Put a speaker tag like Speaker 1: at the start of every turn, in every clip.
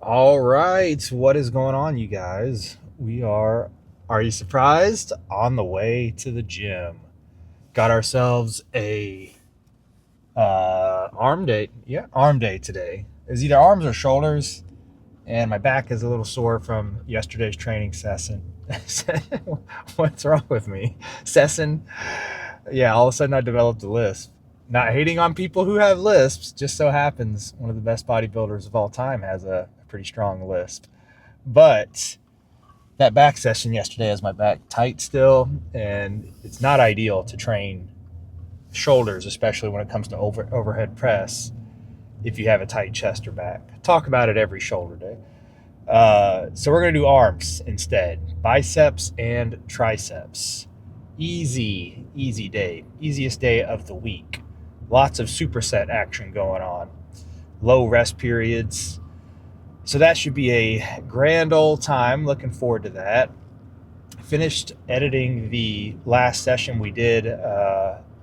Speaker 1: All right, what is going on, you guys? Are you surprised? On the way to the gym. Got ourselves a arm day. Yeah, arm day today. It's either arms or shoulders, and my back is a little sore from yesterday's training session. What's wrong with me? Session? Yeah, all of a sudden I developed a lisp. Not hating on people who have lisps, just so happens one of the best bodybuilders of all time has a pretty strong lisp. But that back session yesterday has my back tight still, and it's not ideal to train shoulders, especially when it comes to overhead press, if you have a tight chest or back. I talk about it every shoulder day. So we're going to do arms instead, biceps and triceps. Easy day, easiest day of the week. Lots of superset action going on, low rest periods. So that should be a grand old time. Looking forward to that. Finished editing the last session we did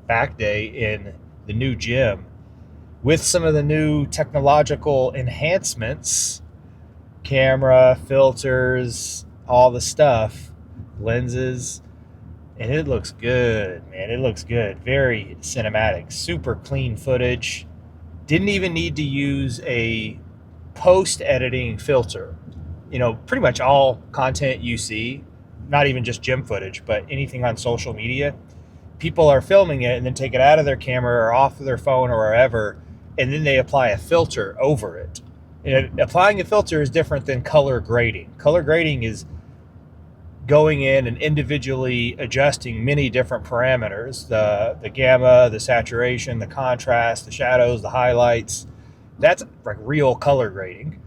Speaker 1: back day in the new gym with some of the new technological enhancements, camera, filters, all the stuff, lenses, and it looks good, man. It looks good. Very cinematic, super clean footage. Didn't even need to use a post editing filter. Pretty much all content you see, not even just gym footage, but anything on social media, people are filming it and then take it out of their camera or off of their phone or wherever, and then they apply a filter over it. And applying a filter is different than color grading. Color grading is going in and individually adjusting many different parameters, the gamma, the saturation, the contrast, the shadows, the highlights. That's like real color grading.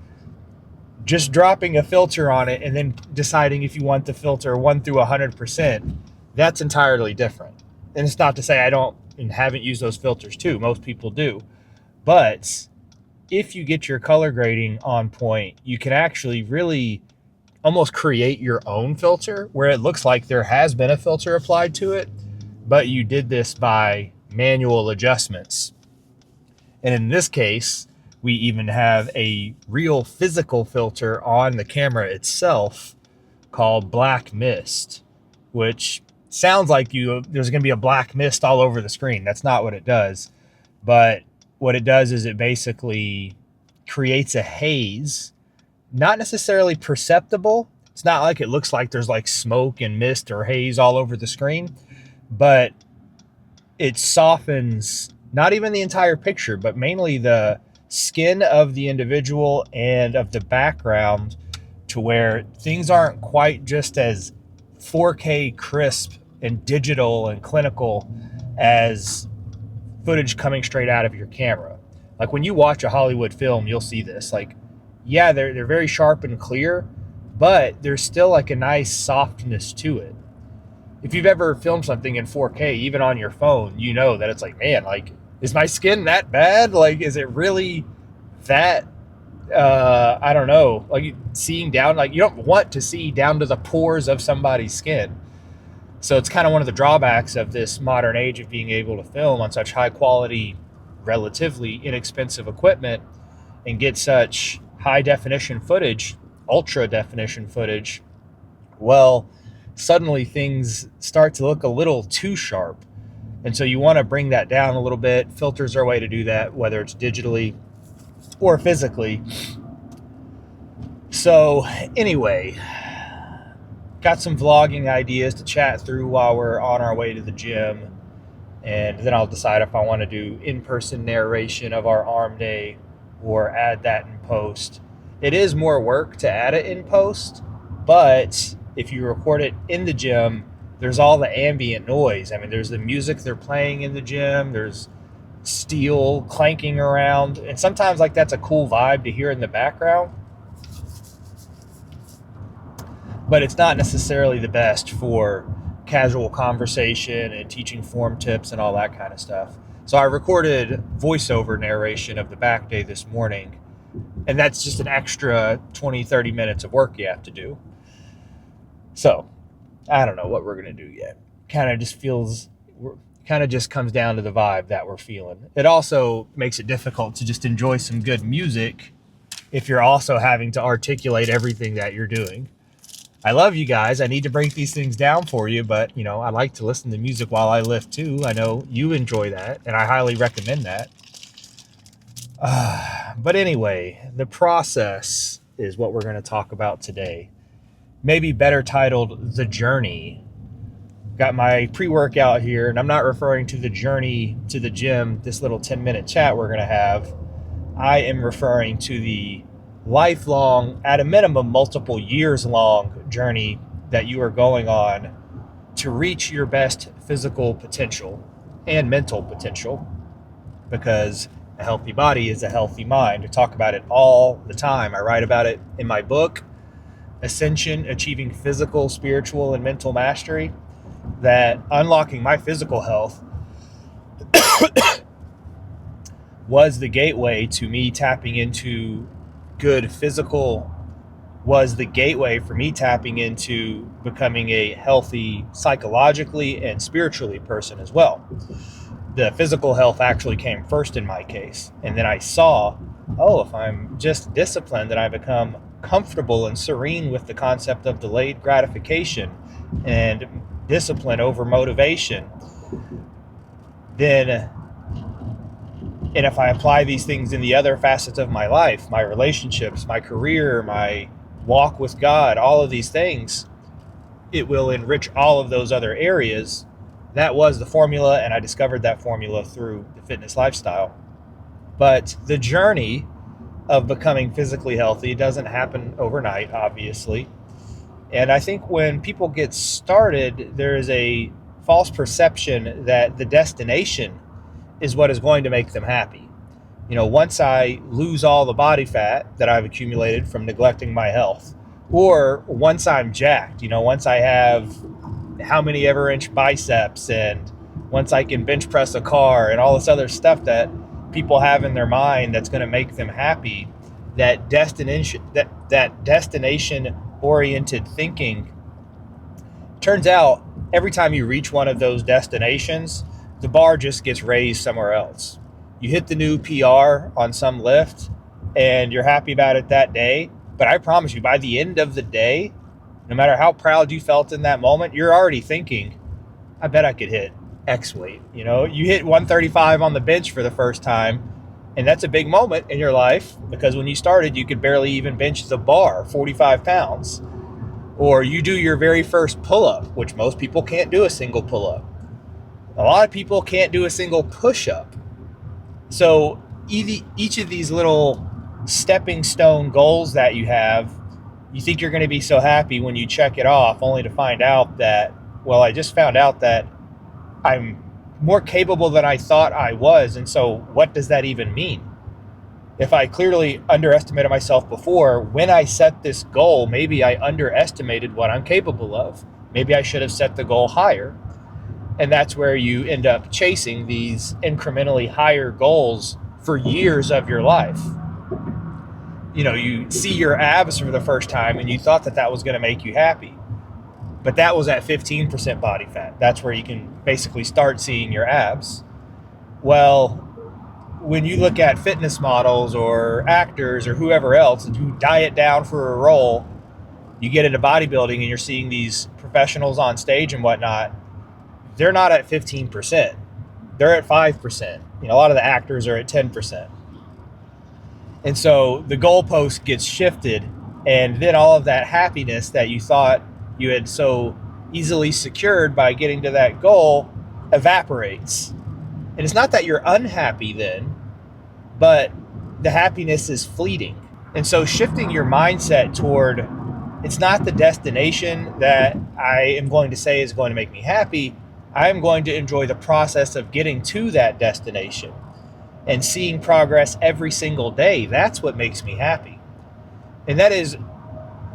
Speaker 1: Just dropping a filter on it and then deciding if you want the filter 1 through 100%, that's entirely different. And it's not to say I don't and haven't used those filters too. Most people do. But if you get your color grading on point, you can actually really almost create your own filter where it looks like there has been a filter applied to it, but you did this by manual adjustments. And in this case, we even have a real physical filter on the camera itself called black mist, which sounds like there's going to be a black mist all over the screen. That's not what it does. But what it does is it basically creates a haze, not necessarily perceptible. It's not like it looks like there's like smoke and mist or haze all over the screen, but it softens not even the entire picture, but mainly the skin of the individual and of the background, to where things aren't quite just as 4K crisp and digital and clinical as footage coming straight out of your camera. Like when you watch a Hollywood film, you'll see this. Like, yeah, they're very sharp and clear, but there's still like a nice softness to it. If you've ever filmed something in 4K, even on your phone, you know that it's like, man, like, is my skin that bad? Like, is it really that? I don't know. Like seeing down, like you don't want to see down to the pores of somebody's skin. So it's kind of one of the drawbacks of this modern age of being able to film on such high quality, relatively inexpensive equipment and get such high definition footage, ultra definition footage. Well, suddenly things start to look a little too sharp. And so you want to bring that down a little bit. Filters are a way to do that, whether it's digitally or physically. So, anyway, got some vlogging ideas to chat through while we're on our way to the gym. And then I'll decide if I want to do in-person narration of our arm day or add that in post. It is more work to add it in post, but if you record it in the gym, there's all the ambient noise. I mean, there's the music they're playing in the gym, there's steel clanking around, and sometimes like that's a cool vibe to hear in the background, but it's not necessarily the best for casual conversation and teaching form tips and all that kind of stuff. So I recorded voiceover narration of the back day this morning, and that's just an extra 20-30 minutes of work you have to do. So I don't know what we're going to do yet. Kind of just comes down to the vibe that we're feeling. It also makes it difficult to just enjoy some good music if you're also having to articulate everything that you're doing. I love you guys. I need to break these things down for you, but I like to listen to music while I lift too. I know you enjoy that, and I highly recommend that. But anyway, the process is what we're going to talk about today. Maybe better titled The Journey. Got my pre-workout here, and I'm not referring to the journey to the gym, this little 10-minute chat we're going to have. I am referring to the lifelong, at a minimum, multiple years long journey that you are going on to reach your best physical potential and mental potential, because a healthy body is a healthy mind. I talk about it all the time. I write about it in my book, Ascension, Achieving Physical, Spiritual, and Mental Mastery, that unlocking my physical health was the gateway to me tapping into good physical, was the gateway for me tapping into becoming a healthy psychologically and spiritually person as well. The physical health actually came first in my case. And then I saw, if I'm just disciplined and I become comfortable and serene with the concept of delayed gratification and discipline over motivation, then, and if I apply these things in the other facets of my life, my relationships, my career, my walk with God, all of these things, it will enrich all of those other areas. That was the formula, and I discovered that formula through the fitness lifestyle. But the journey of becoming physically healthy doesn't happen overnight, obviously. And I think when people get started, there is a false perception that the destination is what is going to make them happy. Once I lose all the body fat that I've accumulated from neglecting my health, or once I'm jacked, once I have how many ever inch biceps, and once I can bench press a car and all this other stuff that people have in their mind that's going to make them happy, that destination oriented thinking, turns out every time you reach one of those destinations, the bar just gets raised somewhere else. You hit the new PR on some lift and you're happy about it that day, but I promise you, by the end of the day, no matter how proud you felt in that moment, you're already thinking, I bet I could hit X weight. You hit 135 on the bench for the first time, and that's a big moment in your life, because when you started, you could barely even bench the bar, 45 pounds. Or you do your very first pull-up, which most people can't do a single pull-up. A lot of people can't do a single push-up. So each of these little stepping stone goals that you have, you think you're going to be so happy when you check it off, only to find out that, I just found out that I'm more capable than I thought I was. And so what does that even mean? If I clearly underestimated myself before, when I set this goal, maybe I underestimated what I'm capable of. Maybe I should have set the goal higher. And that's where you end up chasing these incrementally higher goals for years of your life. You see your abs for the first time and you thought that was going to make you happy. But that was at 15% body fat. That's where you can basically start seeing your abs. Well, when you look at fitness models or actors or whoever else who diet down for a role, you get into bodybuilding and you're seeing these professionals on stage and whatnot, they're not at 15%. They're at 5%. A lot of the actors are at 10%. And so the goalpost gets shifted, and then all of that happiness that you thought you had so easily secured by getting to that goal evaporates. And it's not that you're unhappy then, but the happiness is fleeting. And so shifting your mindset toward, it's not the destination that I am going to say is going to make me happy. I am going to enjoy the process of getting to that destination and seeing progress every single day. That's what makes me happy. And that is,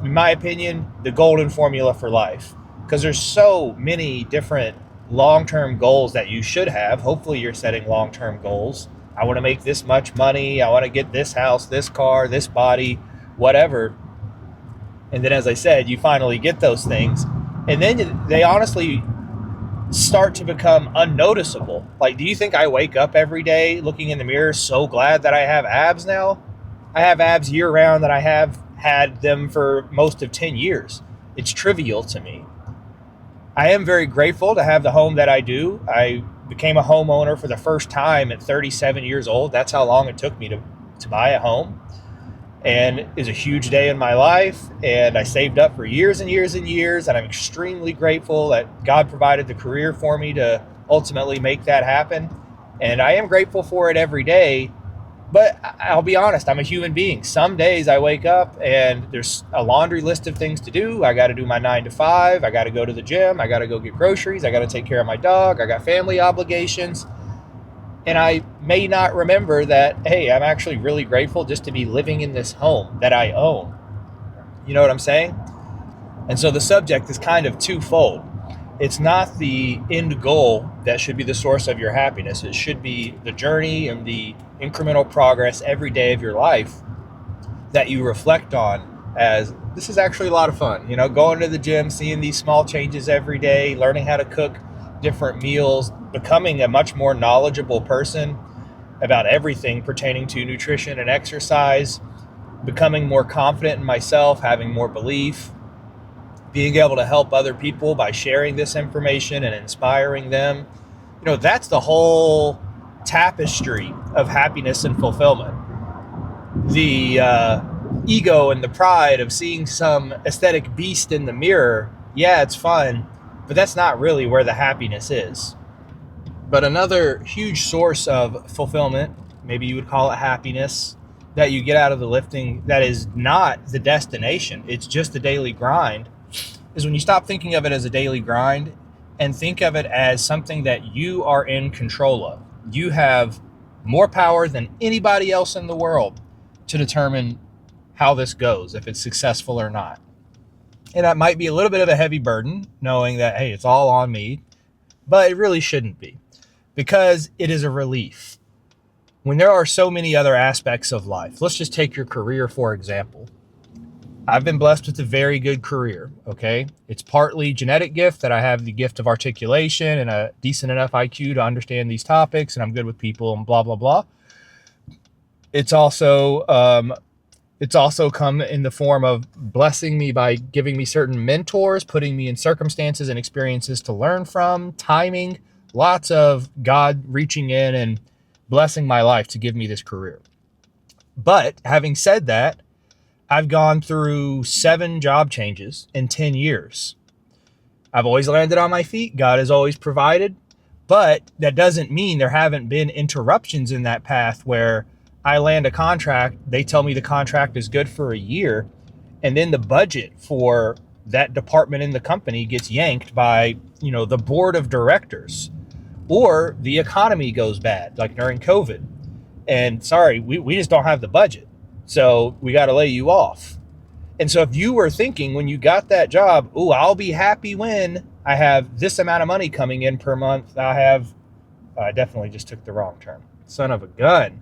Speaker 1: in my opinion, the golden formula for life. Because there's so many different long-term goals that you should have. Hopefully you're setting long-term goals. I want to make this much money. I want to get this house, this car, this body, whatever. And then, as I said, you finally get those things. And then they honestly start to become unnoticeable. Like, do you think I wake up every day looking in the mirror so glad that I have abs now? I have abs year round and I have had them for most of 10 years. It's trivial to me. I am very grateful to have the home that I do. I became a homeowner for the first time at 37 years old. That's how long it took me to buy a home. And it was a huge day in my life. And I saved up for years and years and years. And I'm extremely grateful that God provided the career for me to ultimately make that happen. And I am grateful for it every day. But I'll be honest, I'm a human being. Some days I wake up and there's a laundry list of things to do. I got to do my 9 to 5. I got to go to the gym. I got to go get groceries. I got to take care of my dog. I got family obligations. And I may not remember that, hey, I'm actually really grateful just to be living in this home that I own. You know what I'm saying? And so the subject is kind of twofold. It's not the end goal that should be the source of your happiness. It should be the journey and the incremental progress every day of your life that you reflect on as this is actually a lot of fun. You know, going to the gym, seeing these small changes every day, learning how to cook different meals, becoming a much more knowledgeable person about everything pertaining to nutrition and exercise, becoming more confident in myself, having more belief, being able to help other people by sharing this information and inspiring them. You know, that's the whole tapestry of happiness and fulfillment. The ego and the pride of seeing some aesthetic beast in the mirror, yeah, it's fun, but that's not really where the happiness is. But another huge source of fulfillment, maybe you would call it happiness, that you get out of the lifting that is not the destination, it's just the daily grind, is when you stop thinking of it as a daily grind and think of it as something that you are in control of. You have more power than anybody else in the world to determine how this goes, if it's successful or not. And that might be a little bit of a heavy burden, knowing that, hey, it's all on me, but it really shouldn't be, because it is a relief. When there are so many other aspects of life, let's just take your career, for example. I've been blessed with a very good career, okay? It's partly genetic gift that I have the gift of articulation and a decent enough IQ to understand these topics, and I'm good with people and blah, blah, blah. It's also come in the form of blessing me by giving me certain mentors, putting me in circumstances and experiences to learn from, timing, lots of God reaching in and blessing my life to give me this career. But having said that, I've gone through 7 job changes in 10 years. I've always landed on my feet. God has always provided. But that doesn't mean there haven't been interruptions in that path where I land a contract, they tell me the contract is good for a year, and then the budget for that department in the company gets yanked by, the board of directors, or the economy goes bad, like during COVID. And sorry, we just don't have the budget. So we got to lay you off. And so if you were thinking when you got that job, I'll be happy when I have this amount of money coming in per month. I definitely just took the wrong turn. Son of a gun.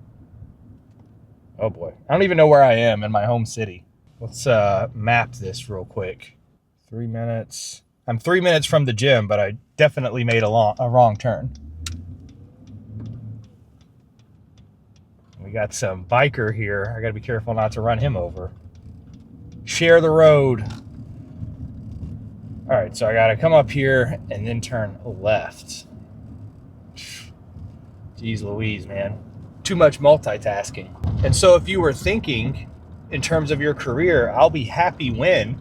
Speaker 1: Oh boy. I don't even know where I am in my home city. Let's map this real quick. 3 minutes. I'm 3 minutes from the gym, but I definitely made a wrong turn. We got some biker here. I got to be careful not to run him over. Share the road. All right, so I got to come up here and then turn left. Jeez Louise, man. Too much multitasking. And so if you were thinking in terms of your career, I'll be happy when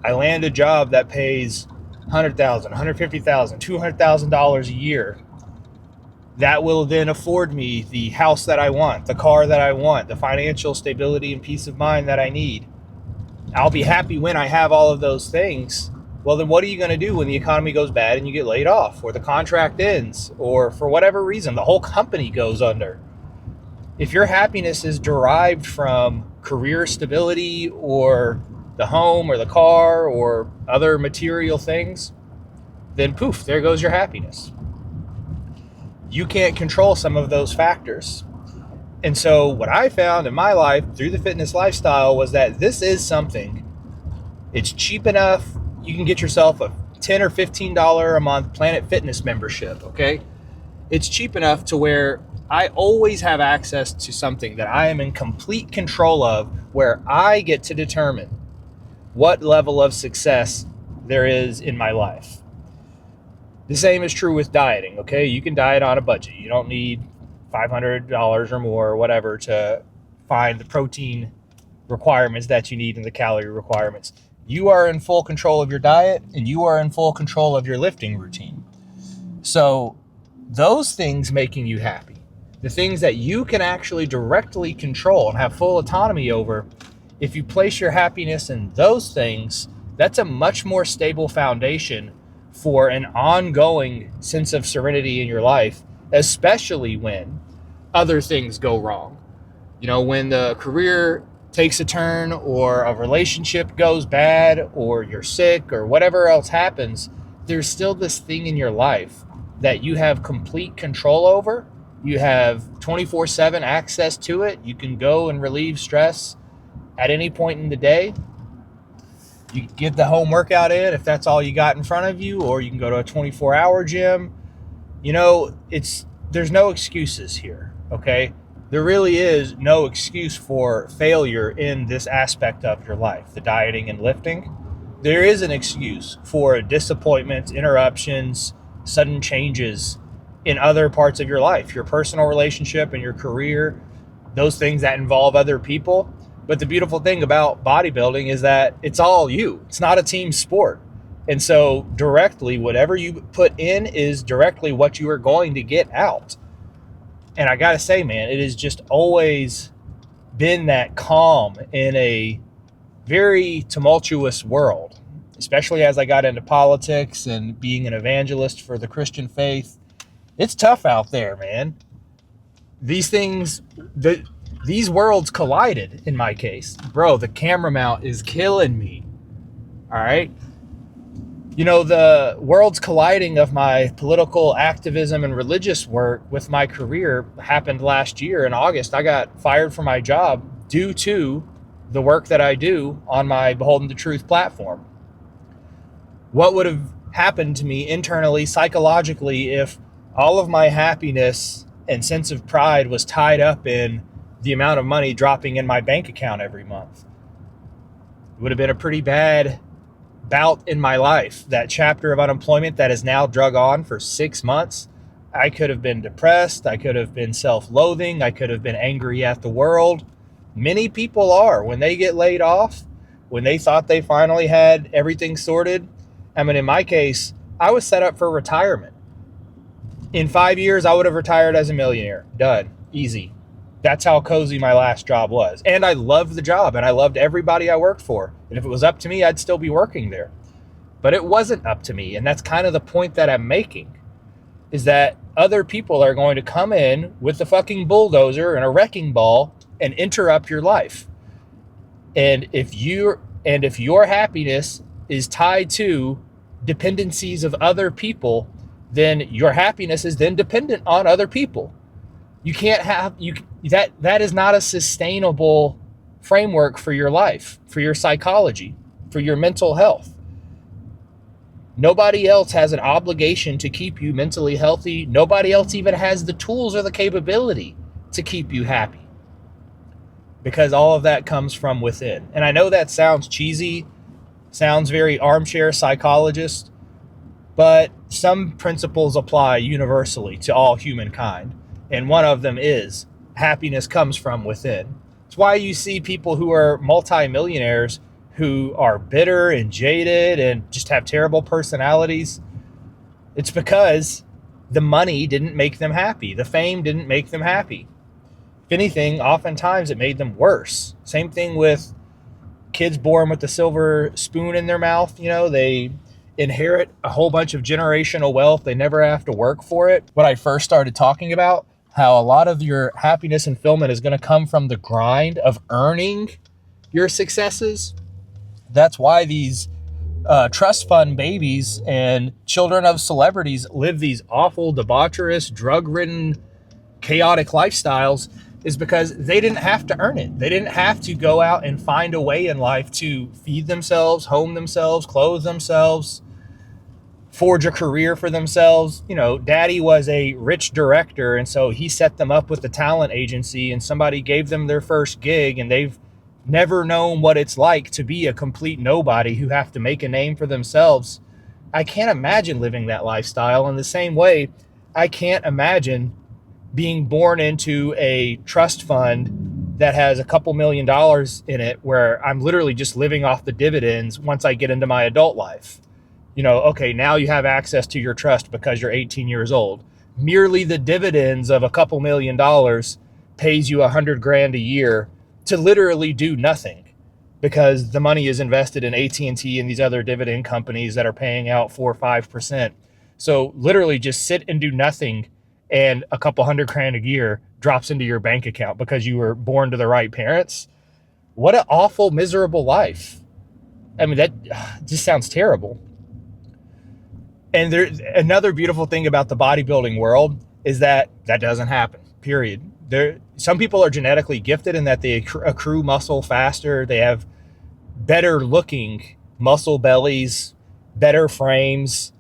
Speaker 1: I land a job that pays $100,000, $150,000, $200,000 a year. That will then afford me the house that I want, the car that I want, the financial stability and peace of mind that I need. I'll be happy when I have all of those things. Well, then what are you going to do when the economy goes bad and you get laid off, or the contract ends, or for whatever reason, the whole company goes under? If your happiness is derived from career stability or the home or the car or other material things, then poof, there goes your happiness. You can't control some of those factors. And so what I found in my life through the fitness lifestyle was that this is something. It's cheap enough. You can get yourself a $10 or $15 a month Planet Fitness membership, okay? It's cheap enough to where I always have access to something that I am in complete control of, where I get to determine what level of success there is in my life. The same is true with dieting, okay? You can diet on a budget. You don't need $500 or more or whatever to find the protein requirements that you need and the calorie requirements. You are in full control of your diet, and you are in full control of your lifting routine. So those things making you happy, the things that you can actually directly control and have full autonomy over, if you place your happiness in those things, that's a much more stable foundation for an ongoing sense of serenity in your life, especially when other things go wrong. You know, when the career takes a turn, or a relationship goes bad, or you're sick, or whatever else happens, there's still this thing in your life that you have complete control over. You have 24/7 access to it. You can go and relieve stress at any point in the day. You can get the home workout in if that's all you got in front of you, or you can go to a 24-hour gym. You know, there's no excuses here, okay? There really is no excuse for failure in this aspect of your life, the dieting and lifting. There is an excuse for disappointments, interruptions, sudden changes in other parts of your life, your personal relationship and your career, those things that involve other people. But the beautiful thing about bodybuilding is that it's all you. It's not a team sport. And so directly, whatever you put in is directly what you are going to get out. And I got to say, man, it has just always been that calm in a very tumultuous world, especially as I got into politics and being an evangelist for the Christian faith. It's tough out there, man. These worlds collided in my case. Bro, the camera mount is killing me. All right. You know, the worlds colliding of my political activism and religious work with my career happened last year in August. I got fired from my job due to the work that I do on my Beholden to Truth platform. What would have happened to me internally, psychologically, if all of my happiness and sense of pride was tied up in the amount of money dropping in my bank account every month? It would have been a pretty bad bout in my life. That chapter of unemployment that is now drug on for 6 months, I could have been depressed. I could have been self-loathing. I could have been angry at the world. Many people are when they get laid off, when they thought they finally had everything sorted. I mean, in my case, I was set up for retirement. In 5 years, I would have retired as a millionaire. Done. Easy. That's how cozy my last job was. And I loved the job, and I loved everybody I worked for. And if it was up to me, I'd still be working there. But it wasn't up to me. And that's kind of the point that I'm making, is that other people are going to come in with the fucking bulldozer and a wrecking ball and interrupt your life. And if your happiness is tied to dependencies of other people, then your happiness is then dependent on other people. You can't have that is not a sustainable framework for your life, for your psychology, for your mental health. Nobody else has an obligation to keep you mentally healthy. Nobody else even has the tools or the capability to keep you happy, because all of that comes from within. And I know that sounds cheesy, sounds very armchair psychologist, but some principles apply universally to all humankind. And one of them is happiness comes from within. It's why you see people who are multimillionaires who are bitter and jaded and just have terrible personalities. It's because the money didn't make them happy. The fame didn't make them happy. If anything, oftentimes it made them worse. Same thing with kids born with the silver spoon in their mouth. You know, they inherit a whole bunch of generational wealth. They never have to work for it. When I first started talking about how a lot of your happiness and fulfillment is going to come from the grind of earning your successes. That's why these trust fund babies and children of celebrities live these awful, debaucherous, drug-ridden, chaotic lifestyles, is because they didn't have to earn it. They didn't have to go out and find a way in life to feed themselves, home themselves, clothe themselves. forge a career for themselves. You know, daddy was a rich director, and so he set them up with the talent agency, and somebody gave them their first gig, and they've never known what it's like to be a complete nobody who have to make a name for themselves. I can't imagine living that lifestyle. In the same way, I can't imagine being born into a trust fund that has a couple $1,000,000 in it where I'm literally just living off the dividends once I get into my adult life. You know, okay, now you have access to your trust because you're 18 years old. Merely the dividends of a couple $1,000,000 pays you $100,000 a year to literally do nothing, because the money is invested in AT&T and these other dividend companies that are paying out 4 or 5%. So literally just sit and do nothing, and a couple $100,000 a year drops into your bank account because you were born to the right parents. What an awful, miserable life. I mean, that just sounds terrible. And there's another beautiful thing about the bodybuilding world is that doesn't happen, period. Some people are genetically gifted in that they accrue muscle faster. They have better looking muscle bellies, better frames,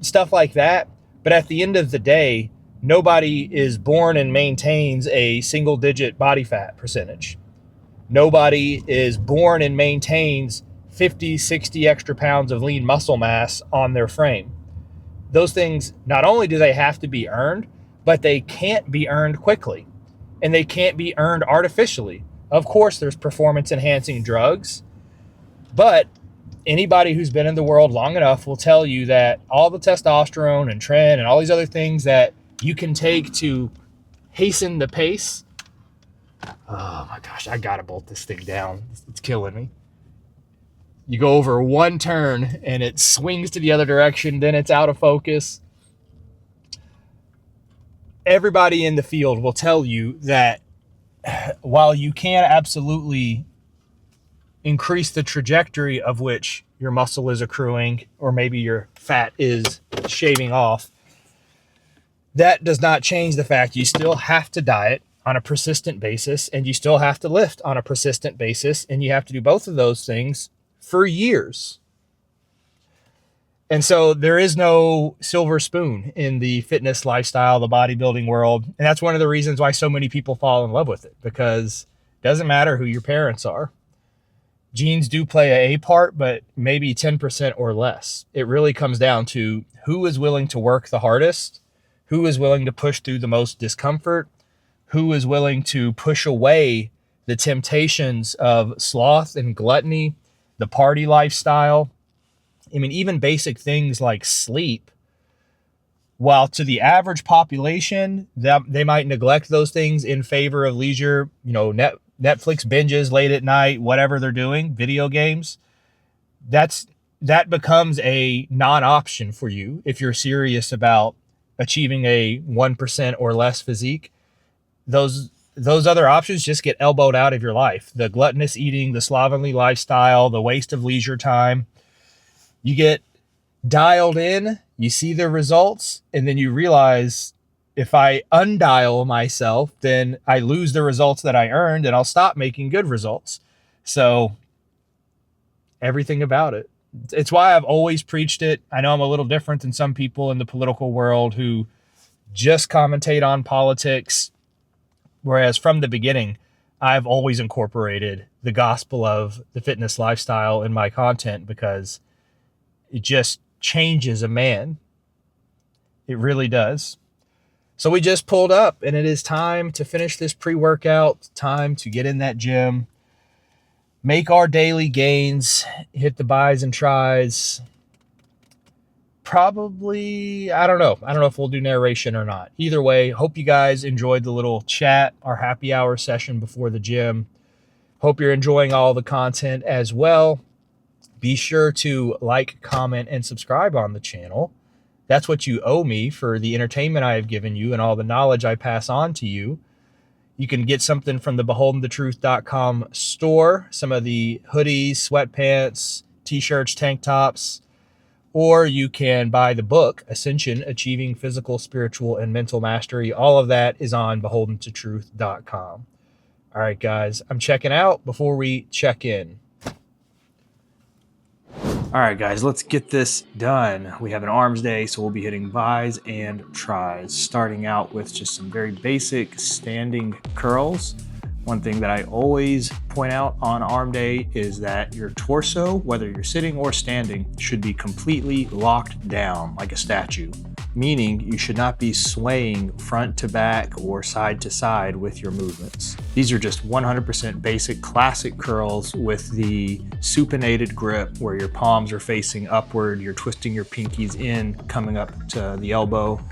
Speaker 1: stuff like that. But at the end of the day, nobody is born and maintains a single digit body fat percentage. Nobody is born and maintains 50, 60 extra pounds of lean muscle mass on their frame. Those things, not only do they have to be earned, but they can't be earned quickly, and they can't be earned artificially. Of course, there's performance enhancing drugs, but anybody who's been in the world long enough will tell you that all the testosterone and tren and all these other things that you can take to hasten the pace. Oh my gosh, I gotta bolt this thing down. It's killing me. You go over one turn and it swings to the other direction, then it's out of focus. Everybody in the field will tell you that while you can absolutely increase the trajectory of which your muscle is accruing, or maybe your fat is shaving off, that does not change the fact you still have to diet on a persistent basis, and you still have to lift on a persistent basis, and you have to do both of those things for years. And so there is no silver spoon in the fitness lifestyle, the bodybuilding world. And that's one of the reasons why so many people fall in love with it, because it doesn't matter who your parents are. Genes do play a part, but maybe 10% or less. It really comes down to who is willing to work the hardest, who is willing to push through the most discomfort, who is willing to push away the temptations of sloth and gluttony, the party lifestyle. I mean, even basic things like sleep, while to the average population, they might neglect those things in favor of leisure, you know, Netflix binges late at night, whatever they're doing, video games. That becomes a non-option for you if you're serious about achieving a 1% or less physique. Those other options just get elbowed out of your life. The gluttonous eating, the slovenly lifestyle, the waste of leisure time. You get dialed in, you see the results, and then you realize, if I undial myself, then I lose the results that I earned, and I'll stop making good results. So everything about it. It's why I've always preached it. I know I'm a little different than some people in the political world who just commentate on politics, whereas from the beginning, I've always incorporated the gospel of the fitness lifestyle in my content, because it just changes a man. It really does. So we just pulled up, and it is time to finish this pre-workout, time to get in that gym, make our daily gains, hit the buys and tries. Probably, I don't know if we'll do narration or not. Either way, hope you guys enjoyed the little chat, our happy hour session before the gym. Hope you're enjoying all the content as well. Be sure to like, comment, and subscribe on the channel. That's what you owe me for the entertainment I have given you and all the knowledge I pass on to you. You can get something from the beholdenthetruth.com store, some of the hoodies, sweatpants, t-shirts, tank tops, or you can buy the book, Ascension, Achieving Physical, Spiritual, and Mental Mastery. All of that is on beholdenthetruth.com. All right, guys, I'm checking out before we check in. All right, guys, let's get this done. We have an arms day, so we'll be hitting bis and tris, starting out with just some very basic standing curls. One thing that I always point out on arm day is that your torso, whether you're sitting or standing, should be completely locked down like a statue, meaning you should not be swaying front to back or side to side with your movements. These are just 100% basic classic curls with the supinated grip where your palms are facing upward, you're twisting your pinkies in, coming up to the elbow,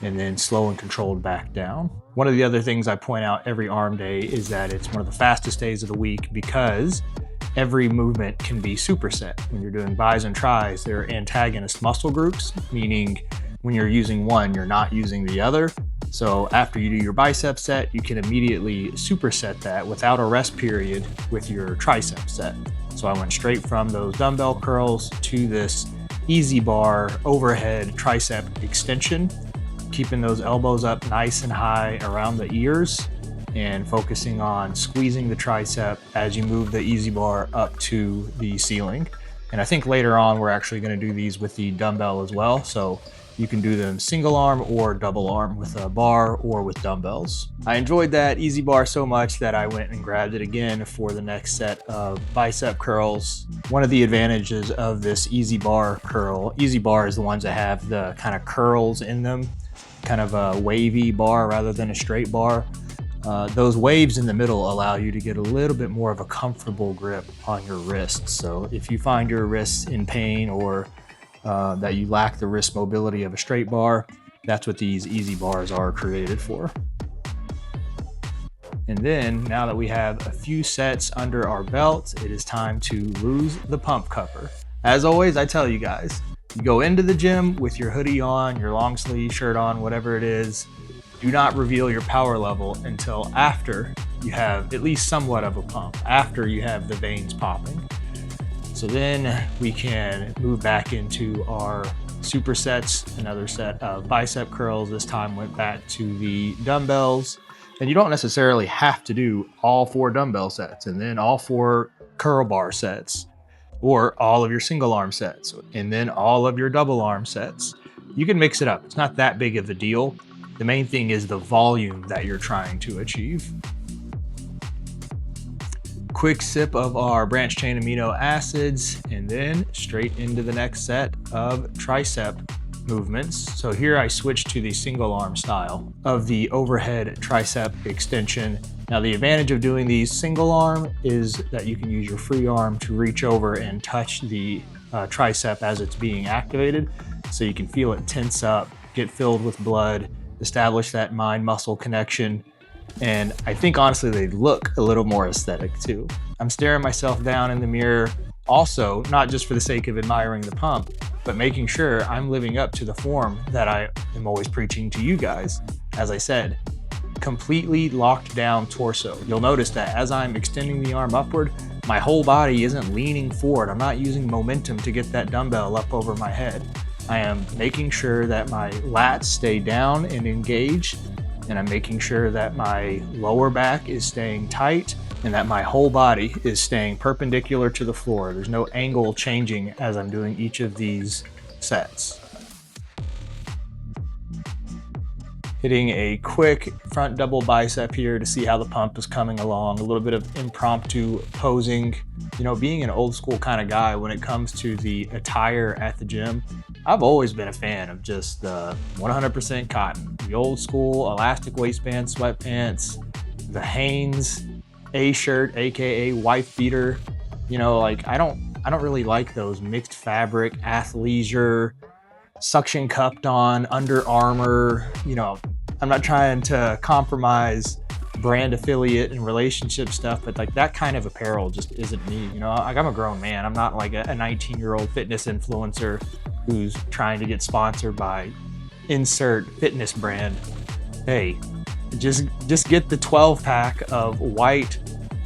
Speaker 1: and then slow and controlled back down. One of the other things I point out every arm day is that it's one of the fastest days of the week because every movement can be superset. When you're doing bis and tris, they're antagonist muscle groups, meaning when you're using one, you're not using the other. So after you do your bicep set, you can immediately superset that without a rest period with your tricep set. So I went straight from those dumbbell curls to this easy bar overhead tricep extension, keeping those elbows up nice and high around the ears and focusing on squeezing the tricep as you move the easy bar up to the ceiling. And I think later on, we're actually going to do these with the dumbbell as well. So you can do them single arm or double arm with a bar or with dumbbells. I enjoyed that easy bar so much that I went and grabbed it again for the next set of bicep curls. One of the advantages of this easy bar curl, easy bar is the ones that have the kind of curls in them, kind of a wavy bar rather than a straight bar. Those waves in the middle allow you to get a little bit more of a comfortable grip on your wrists. So if you find your wrists in pain or that you lack the wrist mobility of a straight bar, that's what these easy bars are created for. And then now that we have a few sets under our belt, it is time to lose the pump cover. As always, I tell you guys, you go into the gym with your hoodie on, your long sleeve shirt on, whatever it is. Do not reveal your power level until after you have at least somewhat of a pump, after you have the veins popping. So then we can move back into our supersets, another set of bicep curls. This time went back to the dumbbells. And you don't necessarily have to do all 4 dumbbell sets and then all 4 curl bar sets or all of your single arm sets and then all of your double arm sets. You can mix it up. It's not that big of a deal. The main thing is the volume that you're trying to achieve. Quick sip of our branched chain amino acids, and then straight into the next set of tricep movements. So here I switched to the single arm style of the overhead tricep extension. Now the advantage of doing these single arm is that you can use your free arm to reach over and touch the tricep as it's being activated. So you can feel it tense up, get filled with blood, establish that mind muscle connection. And I think honestly, they look a little more aesthetic too. I'm staring myself down in the mirror also, not just for the sake of admiring the pump, but making sure I'm living up to the form that I am always preaching to you guys. As I said, completely locked down torso. You'll notice that as I'm extending the arm upward, my whole body isn't leaning forward. I'm not using momentum to get that dumbbell up over my head. I am making sure that my lats stay down and engaged, and I'm making sure that my lower back is staying tight and that my whole body is staying perpendicular to the floor. There's no angle changing as I'm doing each of these sets. Hitting a quick front double bicep here to see how the pump is coming along, a little bit of impromptu posing. You know, being an old school kind of guy when it comes to the attire at the gym, I've always been a fan of just the 100% cotton, the old school elastic waistband sweatpants, the Hanes A shirt, AKA wife beater. You know, like I don't really like those mixed fabric, athleisure, suction cupped on Under Armour. You know, I'm not trying to compromise brand affiliate and relationship stuff, but like that kind of apparel just isn't me. You know, like I'm a grown man. I'm not like a 19-year-old fitness influencer who's trying to get sponsored by insert fitness brand. Hey, just get the 12-pack of white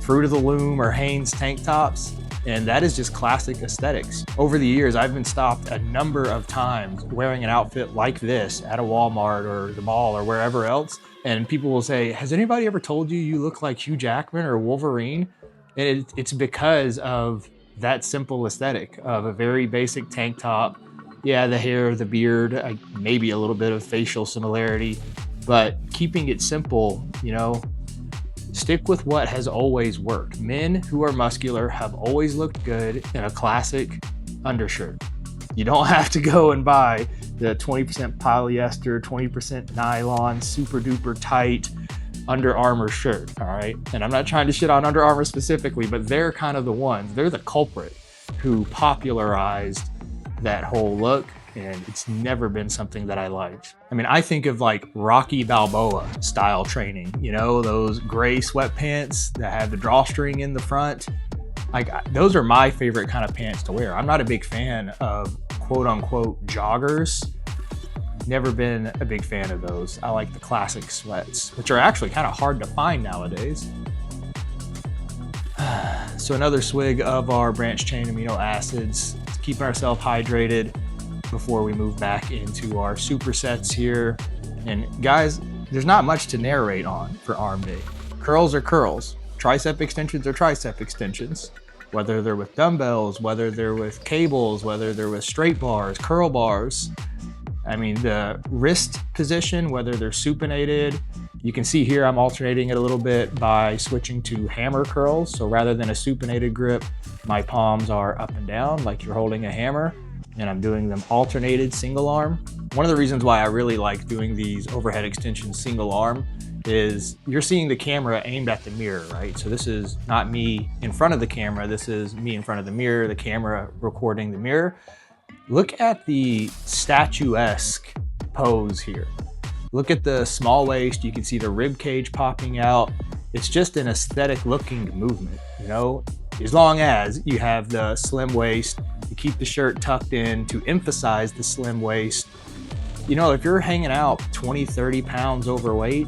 Speaker 1: Fruit of the Loom or Hanes tank tops, and that is just classic aesthetics. Over the years, I've been stopped a number of times wearing an outfit like this at a Walmart or the mall or wherever else, and people will say, has anybody ever told you you look like Hugh Jackman or Wolverine? And it's because of that simple aesthetic of a very basic tank top. Yeah, the hair, the beard, maybe a little bit of facial similarity, but keeping it simple, you know, stick with what has always worked. Men who are muscular have always looked good in a classic undershirt. You don't have to go and buy the 20% polyester, 20% nylon, super duper tight Under Armour shirt, all right? And I'm not trying to shit on Under Armour specifically, but they're kind of the ones, they're the culprit who popularized that whole look, and it's never been something that I liked. I mean, I think of like Rocky Balboa style training, you know, those gray sweatpants that have the drawstring in the front. Like, those are my favorite kind of pants to wear. I'm not a big fan of quote unquote joggers. Never been a big fan of those. I like the classic sweats, which are actually kind of hard to find nowadays. So another swig of our branched chain amino acids, keeping ourselves hydrated before we move back into our supersets here. And guys, there's not much to narrate on for arm day. Curls are curls. Tricep extensions are tricep extensions. Whether they're with dumbbells, whether they're with cables, whether they're with straight bars, curl bars. I mean, the wrist position, whether they're supinated, you can see here I'm alternating it a little bit by switching to hammer curls. So rather than a supinated grip, my palms are up and down like you're holding a hammer, and I'm doing them alternated single arm. One of the reasons why I really like doing these overhead extensions single arm is you're seeing the camera aimed at the mirror, right? So this is not me in front of the camera, this is me in front of the mirror, the camera recording the mirror. Look at the statuesque pose here. Look at the small waist, you can see the rib cage popping out. It's just an aesthetic looking movement, you know? As long as you have the slim waist, you keep the shirt tucked in to emphasize the slim waist. You know, if you're hanging out 20, 30 pounds overweight,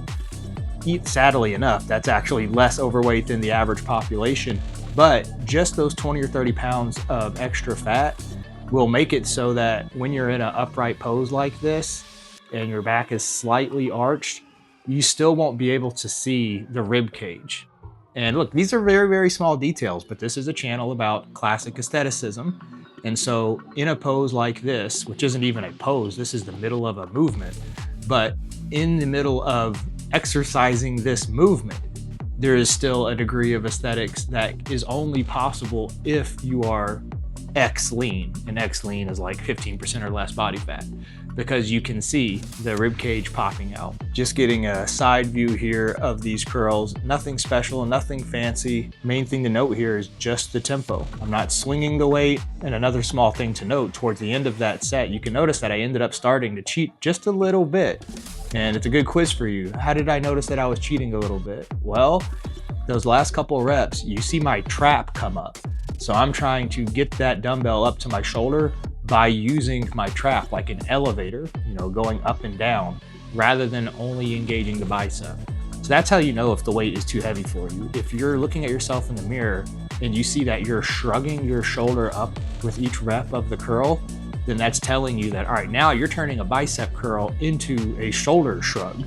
Speaker 1: sadly enough, that's actually less overweight than the average population, but just those 20 or 30 pounds of extra fat will make it so that when you're in an upright pose like this and your back is slightly arched, you still won't be able to see the rib cage. And look, these are very, very small details, but this is a channel about classic aestheticism. And so in a pose like this, which isn't even a pose, this is the middle of a movement, but in the middle of exercising this movement, there is still a degree of aesthetics that is only possible if you are X lean, and X lean is like 15% or less body fat, because you can see the rib cage popping out. Just getting a side view here of these curls, nothing special, nothing fancy. Main thing to note here is just the tempo. I'm not swinging the weight. And another small thing to note, towards the end of that set, you can notice that I ended up starting to cheat just a little bit. And it's a good quiz for you. How did I notice that I was cheating a little bit? Well, those last couple reps, you see my trap come up. So I'm trying to get that dumbbell up to my shoulder by using my trap like an elevator, you know, going up and down rather than only engaging the bicep. So that's how you know if the weight is too heavy for you. If you're looking at yourself in the mirror and you see that you're shrugging your shoulder up with each rep of the curl, then that's telling you that, all right, now you're turning a bicep curl into a shoulder shrug.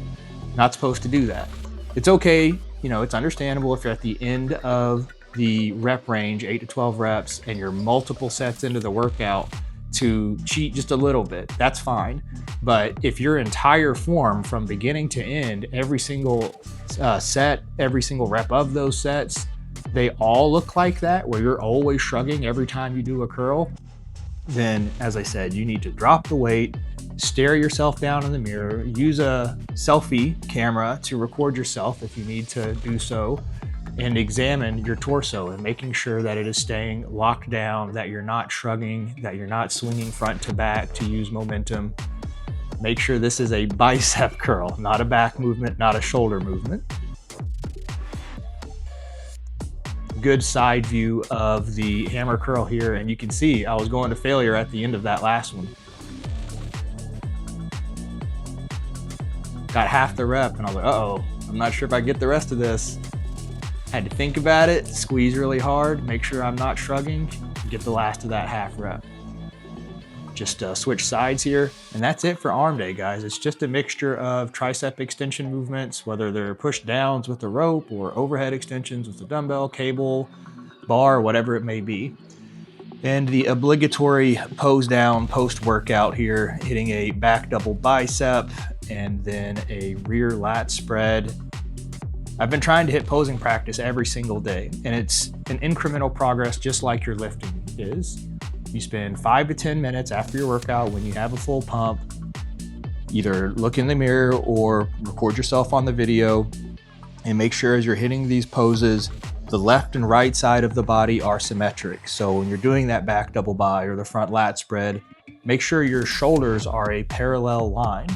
Speaker 1: Not supposed to do that. It's okay, you know, it's understandable if you're at the end of the rep range, 8 to 12 reps, and you're multiple sets into the workout to cheat just a little bit, that's fine. But if your entire form from beginning to end, every single set, every single rep of those sets, they all look like that, where you're always shrugging every time you do a curl, then as I said, you need to drop the weight, stare yourself down in the mirror, use a selfie camera to record yourself if you need to do so, and examine your torso and making sure that it is staying locked down, that you're not shrugging, that you're not swinging front to back to use momentum. Make sure this is a bicep curl, not a back movement, not a shoulder movement. Good side view of the hammer curl here, and you can see I was going to failure at the end of that last one. Got half the rep and I was like, uh-oh, I'm not sure if I get the rest of this. Had to think about it, squeeze really hard, make sure I'm not shrugging, get the last of that half rep. Just switch sides here, and that's it for arm day, guys. It's just a mixture of tricep extension movements, whether they're push downs with the rope or overhead extensions with the dumbbell, cable, bar, whatever it may be. And the obligatory pose down post-workout here, hitting a back double bicep and then a rear lat spread. I've been trying to hit posing practice every single day, and it's an incremental progress just like your lifting is. You spend 5 to 10 minutes after your workout when you have a full pump, either look in the mirror or record yourself on the video and make sure as you're hitting these poses, the left and right side of the body are symmetric. So when you're doing that back double bi or the front lat spread, make sure your shoulders are a parallel line.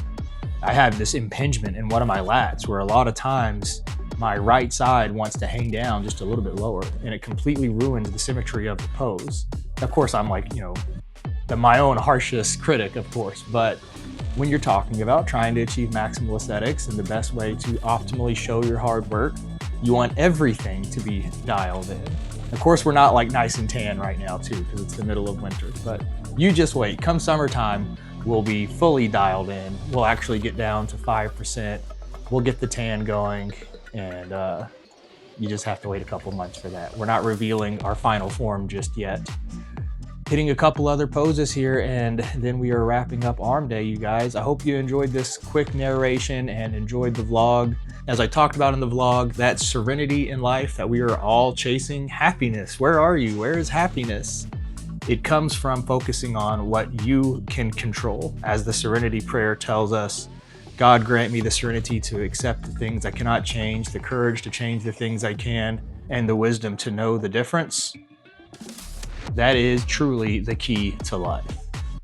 Speaker 1: I have this impingement in one of my lats where a lot of times my right side wants to hang down just a little bit lower, and it completely ruins the symmetry of the pose. Of course, I'm like, my own harshest critic, of course, but when you're talking about trying to achieve maximal aesthetics and the best way to optimally show your hard work, you want everything to be dialed in. Of course, we're not like nice and tan right now too, because it's the middle of winter, but you just wait. Come summertime, we'll be fully dialed in. We'll actually get down to 5%. We'll get the tan going, and you just have to wait a couple months for that. We're not revealing our final form just yet. Hitting a couple other poses here, and then we are wrapping up arm day, you guys. I hope you enjoyed this quick narration and enjoyed the vlog. As I talked about in the vlog, that serenity in life that we are all chasing, happiness. Where are you? Where is happiness? It comes from focusing on what you can control. As the serenity prayer tells us, God grant me the serenity to accept the things I cannot change, the courage to change the things I can, and the wisdom to know the difference. That is truly the key to life.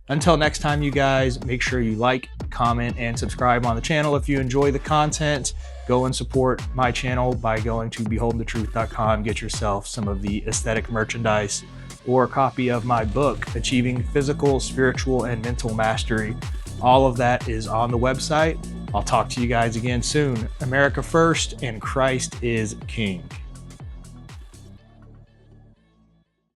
Speaker 1: Until next time, you guys, make sure you like, comment, and subscribe on the channel if you enjoy the content. Go and support my channel by going to beholdthetruth.com. Get yourself some of the aesthetic merchandise or a copy of my book, Achieving Physical, Spiritual, and Mental Mastery. All of that is on the website. I'll talk to you guys again soon. America first, and Christ is King.